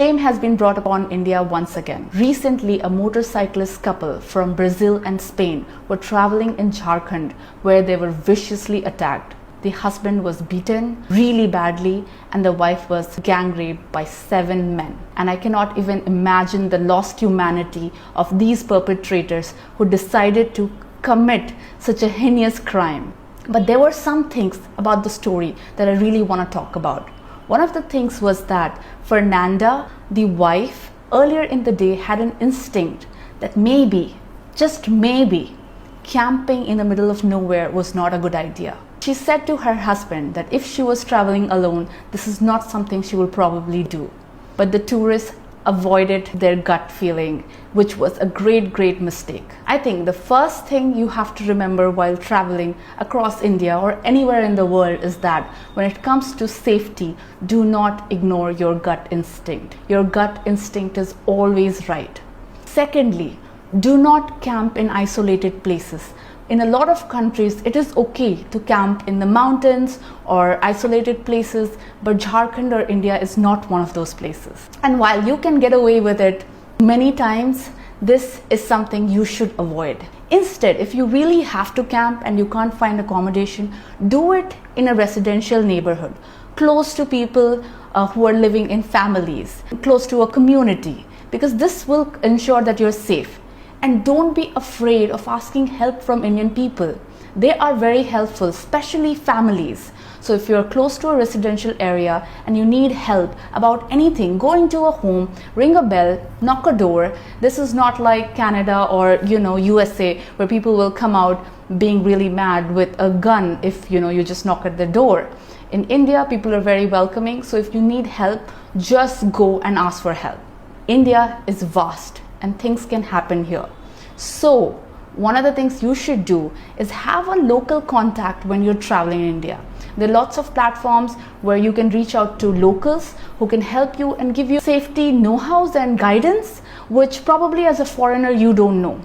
Shame has been brought upon India once again. Recently, a motorcyclist couple from Brazil and Spain were traveling in Jharkhand where they were viciously attacked. The husband was beaten really badly and the wife was gang raped by 7 men. And I cannot even imagine the lost humanity of these perpetrators who decided to commit such a heinous crime. But there were some things about the story that I really want to talk about. One of the things was that Fernanda, the wife, earlier in the day had an instinct that maybe, just maybe, camping in the middle of nowhere was not a good idea. She said to her husband that if she was traveling alone, this is not something she will probably do. But the tourists avoided their gut feeling, which was a great mistake. I think the first thing you have to remember while traveling across India or anywhere in the world is that when it comes to safety, do not ignore your gut instinct. Your gut instinct is always right. Secondly, do not camp in isolated places. In a lot of countries, it is okay to camp in the mountains or isolated places, but Jharkhand or India is not one of those places. And while you can get away with it many times, this is something you should avoid. Instead, if you really have to camp and you can't find accommodation, do it in a residential neighborhood, close to people who are living in families, close to a community, because this will ensure that you're safe. And don't be afraid of asking help from Indian people. They are very helpful, especially families. So if you're close to a residential area and you need help about anything, go into a home, ring a bell, knock a door. This is not like Canada or USA, where people will come out being really mad with a gun if you just knock at the door. In India, people are very welcoming. So if you need help, just go and ask for help. India is vast and things can happen here. So one of the things you should do is have a local contact when you're traveling in India. There are lots of platforms where you can reach out to locals who can help you and give you safety know-hows and guidance, which probably as a foreigner you don't know.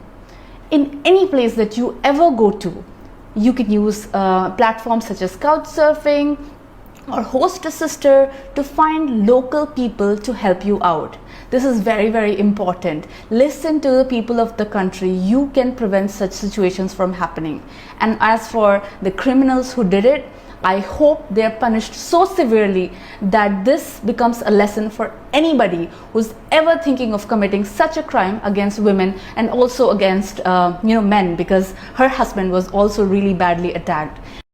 In any place that you ever go to, you can use platforms such as Couchsurfing or Host a Sister to find local people to help you out. This is very important. Listen to the people of the country. You can prevent such situations from happening. And as for the criminals who did it, I hope they are punished so severely that this becomes a lesson for anybody who's ever thinking of committing such a crime against women and also against men, because her husband was also really badly attacked.